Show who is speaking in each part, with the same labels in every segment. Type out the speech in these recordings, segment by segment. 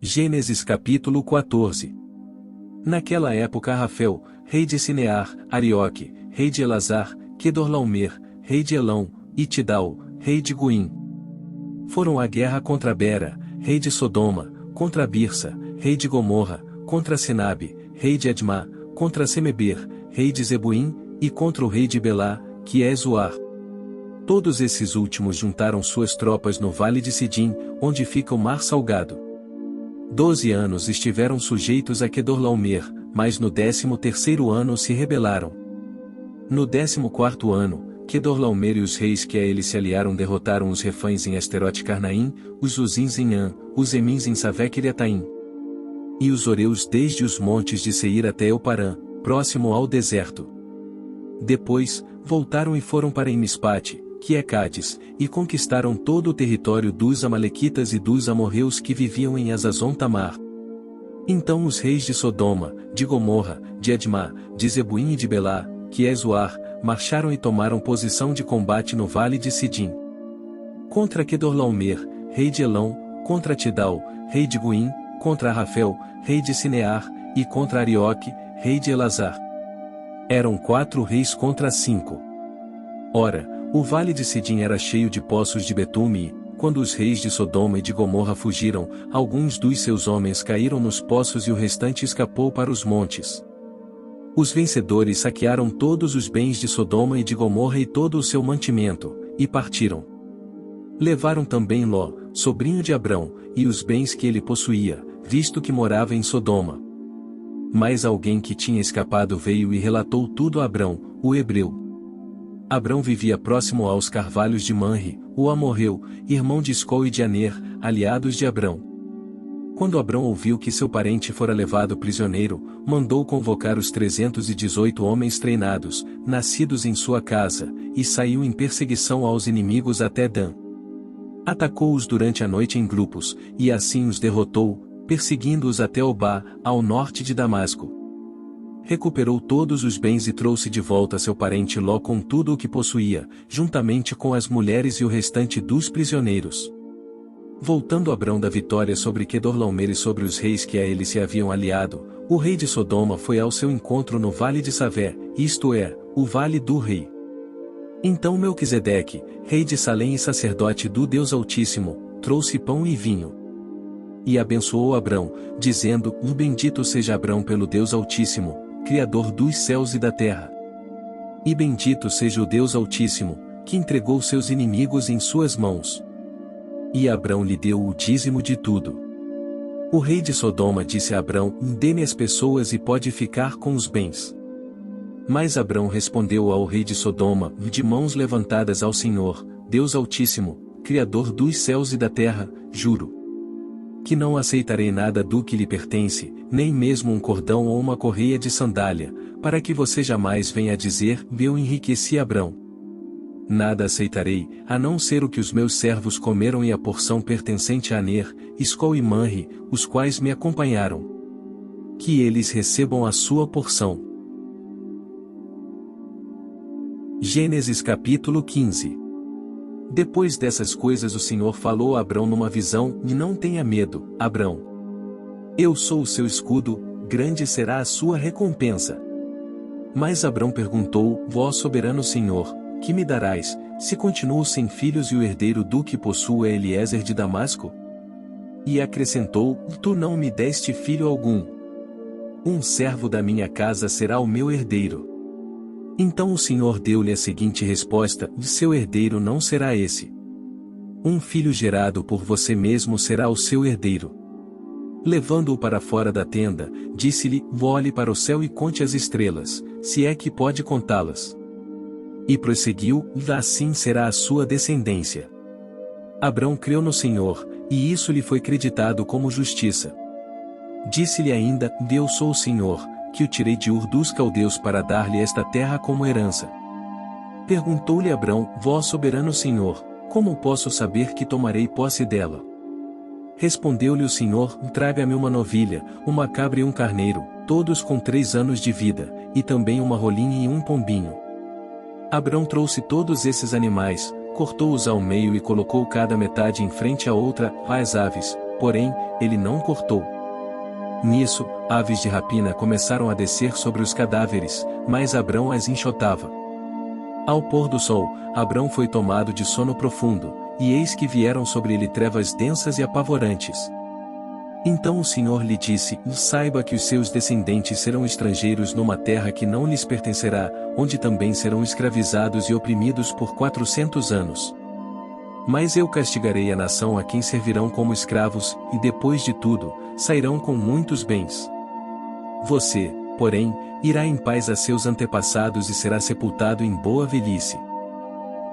Speaker 1: Gênesis capítulo 14. Naquela época Rafel, rei de Sinear, Arioque, rei de Elazar, Quedorlaomer, rei de Elão, e Tidal, rei de Goim, foram à guerra contra Bera, rei de Sodoma, contra Birsa, rei de Gomorra, contra Sinabe, rei de Admá, contra Semeber, rei de Zebuim, e contra o rei de Belá, que é Zoar. Todos esses últimos juntaram suas tropas no vale de Sidim, onde fica o mar salgado. 12 anos estiveram sujeitos a Quedorlaomer, mas no 13º ano se rebelaram. No 14º ano, Quedorlaomer e os reis que a ele se aliaram derrotaram os refães em Asterote Carnaim, os Uzins em An, os Emins em Savec-Iriataim, e os Oreus desde os montes de Seir até Euparã, próximo ao deserto. Depois, voltaram e foram para Emispate, que é Cádiz, e conquistaram todo o território dos Amalequitas e dos amorreus que viviam em Azazon Tamar. Então os reis de Sodoma, de Gomorra, de Admá, de Zebuim e de Belá, que é Zoar, marcharam e tomaram posição de combate no vale de Sidim. Contra Quedorlaomer, rei de Elão, contra Tidal, rei de Goim, contra Rafel, rei de Sinear, e contra Arioque, rei de Elazar. Eram 4 reis contra 5. Ora, o vale de Sidim era cheio de poços de betume e, quando os reis de Sodoma e de Gomorra fugiram, alguns dos seus homens caíram nos poços e o restante escapou para os montes. Os vencedores saquearam todos os bens de Sodoma e de Gomorra e todo o seu mantimento, e partiram. Levaram também Ló, sobrinho de Abrão, e os bens que ele possuía, visto que morava em Sodoma. Mas alguém que tinha escapado veio e relatou tudo a Abrão, o hebreu. Abrão vivia próximo aos carvalhos de Manre, o amorreu, irmão de Escol e de Aner, aliados de Abrão. Quando Abrão ouviu que seu parente fora levado prisioneiro, mandou convocar os 318 homens treinados, nascidos em sua casa, e saiu em perseguição aos inimigos até Dan. Atacou-os durante a noite em grupos, e assim os derrotou, perseguindo-os até Obá, ao norte de Damasco. Recuperou todos os bens e trouxe de volta seu parente Ló com tudo o que possuía, juntamente com as mulheres e o restante dos prisioneiros. Voltando Abrão da vitória sobre Quedorlaomer e sobre os reis que a ele se haviam aliado, o rei de Sodoma foi ao seu encontro no vale de Savé, isto é, o vale do rei. Então Melquisedeque, rei de Salém e sacerdote do Deus Altíssimo, trouxe pão e vinho. E abençoou Abrão, dizendo: Bendito seja Abrão pelo Deus Altíssimo, Criador dos céus e da terra. E bendito seja o Deus Altíssimo, que entregou seus inimigos em suas mãos. E Abrão lhe deu o dízimo de tudo. O rei de Sodoma disse a Abrão: Dê-me as pessoas e pode ficar com os bens. Mas Abrão respondeu ao rei de Sodoma, de mãos levantadas ao Senhor, Deus Altíssimo, Criador dos céus e da terra, juro que não aceitarei nada do que lhe pertence, nem mesmo um cordão ou uma correia de sandália, para que você jamais venha a dizer: eu enriqueci Abrão. Nada aceitarei, a não ser o que os meus servos comeram e a porção pertencente a Aner, Escol e Manre, os quais me acompanharam. Que eles recebam a sua porção. Gênesis capítulo 15. Depois dessas coisas o Senhor falou a Abrão numa visão: Não tenha medo, Abrão. Eu sou o seu escudo, grande será a sua recompensa. Mas Abrão perguntou: Vós soberano Senhor, que me darás, se continuo sem filhos e o herdeiro do que possuo é Eliezer de Damasco? E acrescentou: Tu não me deste filho algum. Um servo da minha casa será o meu herdeiro. Então o Senhor deu-lhe a seguinte resposta: Seu herdeiro não será esse. Um filho gerado por você mesmo será o seu herdeiro. Levando-o para fora da tenda, disse-lhe: Olhe para o céu e conte as estrelas, se é que pode contá-las. E prosseguiu: Assim será a sua descendência. Abrão creu no Senhor, e isso lhe foi creditado como justiça. Disse-lhe ainda: Eu sou o Senhor, que o tirei de Ur dos Caldeus para dar-lhe esta terra como herança. Perguntou-lhe Abrão: Vós soberano Senhor, como posso saber que tomarei posse dela? Respondeu-lhe o Senhor: Traga-me uma novilha, uma cabra e um carneiro, todos com 3 anos de vida, e também uma rolinha e um pombinho. Abrão trouxe todos esses animais, cortou-os ao meio e colocou cada metade em frente à outra, as aves, porém, ele não cortou. Nisso, aves de rapina começaram a descer sobre os cadáveres, mas Abrão as enxotava. Ao pôr do sol, Abrão foi tomado de sono profundo, e eis que vieram sobre ele trevas densas e apavorantes. Então o Senhor lhe disse: saiba que os seus descendentes serão estrangeiros numa terra que não lhes pertencerá, onde também serão escravizados e oprimidos por 400 anos. Mas eu castigarei a nação a quem servirão como escravos, e depois de tudo, sairão com muitos bens. Você, porém, irá em paz a seus antepassados e será sepultado em boa velhice.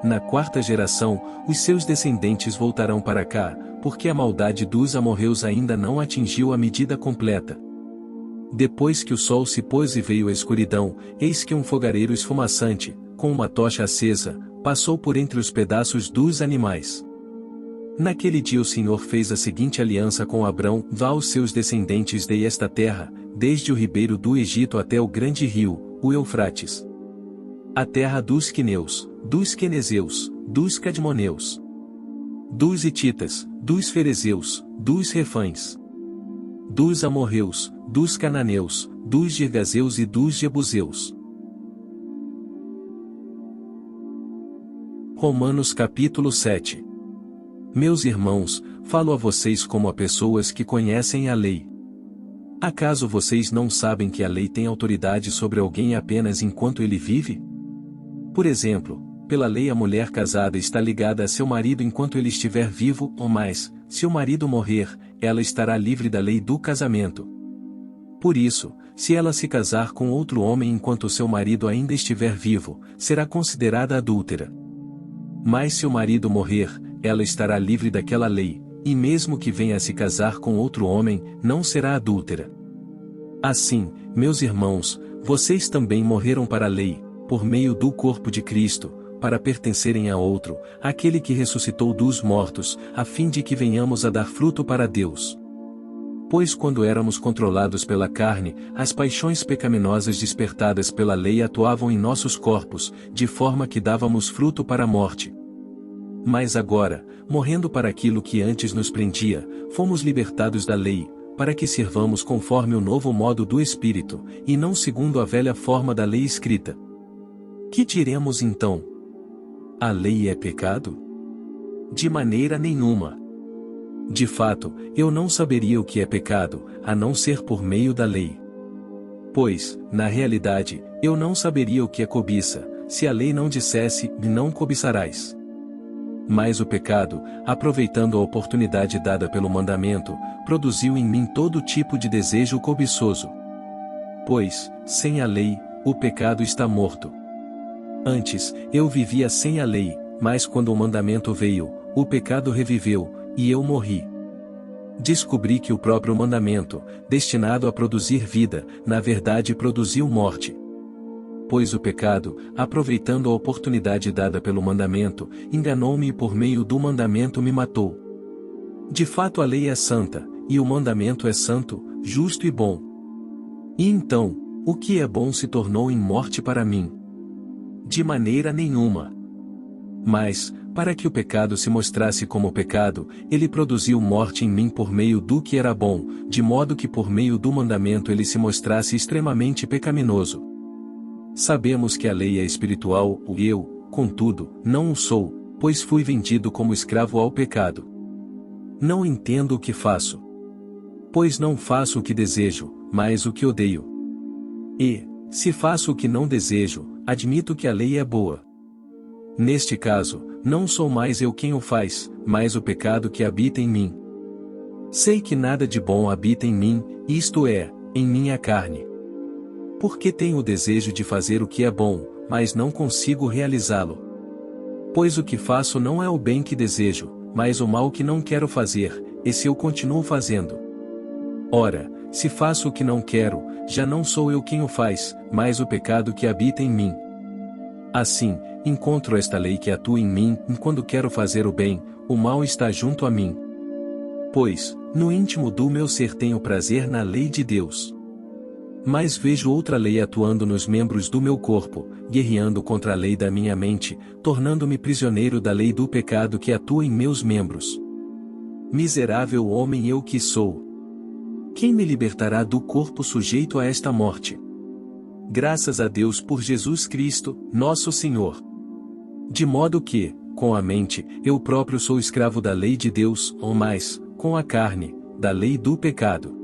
Speaker 1: Na quarta geração, os seus descendentes voltarão para cá, porque a maldade dos amorreus ainda não atingiu a medida completa. Depois que o sol se pôs e veio a escuridão, eis que um fogareiro esfumaçante, com uma tocha acesa, passou por entre os pedaços dos animais. Naquele dia o Senhor fez a seguinte aliança com Abrão: vá aos seus descendentes dei esta terra, desde o ribeiro do Egito até o grande rio, o Eufrates. A terra dos Quineus, dos Quenezeus, dos Cadmoneus, dos Hititas, dos Ferezeus, dos Refães, dos Amorreus, dos Cananeus, dos Girgazeus e dos Jebuseus. Romanos capítulo 7. Meus irmãos, falo a vocês como a pessoas que conhecem a lei. Acaso vocês não sabem que a lei tem autoridade sobre alguém apenas enquanto ele vive? Por exemplo, pela lei a mulher casada está ligada a seu marido enquanto ele estiver vivo, ou mais, se o marido morrer, ela estará livre da lei do casamento. Por isso, se ela se casar com outro homem enquanto seu marido ainda estiver vivo, será considerada adúltera. Mas se o marido morrer, ela estará livre daquela lei, e mesmo que venha a se casar com outro homem, não será adúltera. Assim, meus irmãos, vocês também morreram para a lei, por meio do corpo de Cristo, para pertencerem a outro, aquele que ressuscitou dos mortos, a fim de que venhamos a dar fruto para Deus. Pois quando éramos controlados pela carne, as paixões pecaminosas despertadas pela lei atuavam em nossos corpos, de forma que dávamos fruto para a morte. Mas agora, morrendo para aquilo que antes nos prendia, fomos libertados da lei, para que sirvamos conforme o novo modo do Espírito, e não segundo a velha forma da lei escrita. Que diremos então? A lei é pecado? De maneira nenhuma. De fato, eu não saberia o que é pecado, a não ser por meio da lei. Pois, na realidade, eu não saberia o que é cobiça, se a lei não dissesse: não cobiçarás. Mas o pecado, aproveitando a oportunidade dada pelo mandamento, produziu em mim todo tipo de desejo cobiçoso. Pois, sem a lei, o pecado está morto. Antes, eu vivia sem a lei, mas quando o mandamento veio, o pecado reviveu, e eu morri. Descobri que o próprio mandamento, destinado a produzir vida, na verdade produziu morte. Pois o pecado, aproveitando a oportunidade dada pelo mandamento, enganou-me e por meio do mandamento me matou. De fato a lei é santa, e o mandamento é santo, justo e bom. E então, o que é bom se tornou em morte para mim? De maneira nenhuma. Mas, para que o pecado se mostrasse como pecado, ele produziu morte em mim por meio do que era bom, de modo que por meio do mandamento ele se mostrasse extremamente pecaminoso. Sabemos que a lei é espiritual, eu, contudo, não o sou, pois fui vendido como escravo ao pecado. Não entendo o que faço. Pois não faço o que desejo, mas o que odeio. E, se faço o que não desejo, admito que a lei é boa. Neste caso, não sou mais eu quem o faz, mas o pecado que habita em mim. Sei que nada de bom habita em mim, isto é, em minha carne. Porque tenho o desejo de fazer o que é bom, mas não consigo realizá-lo. Pois o que faço não é o bem que desejo, mas o mal que não quero fazer, esse eu continuo fazendo. Ora, se faço o que não quero, já não sou eu quem o faz, mas o pecado que habita em mim. Assim, encontro esta lei que atua em mim, e quando quero fazer o bem, o mal está junto a mim. Pois, no íntimo do meu ser tenho prazer na lei de Deus. Mas vejo outra lei atuando nos membros do meu corpo, guerreando contra a lei da minha mente, tornando-me prisioneiro da lei do pecado que atua em meus membros. Miserável homem eu que sou! Quem me libertará do corpo sujeito a esta morte? Graças a Deus por Jesus Cristo, nosso Senhor. De modo que, com a mente, eu próprio sou escravo da lei de Deus, ou mais, com a carne, da lei do pecado.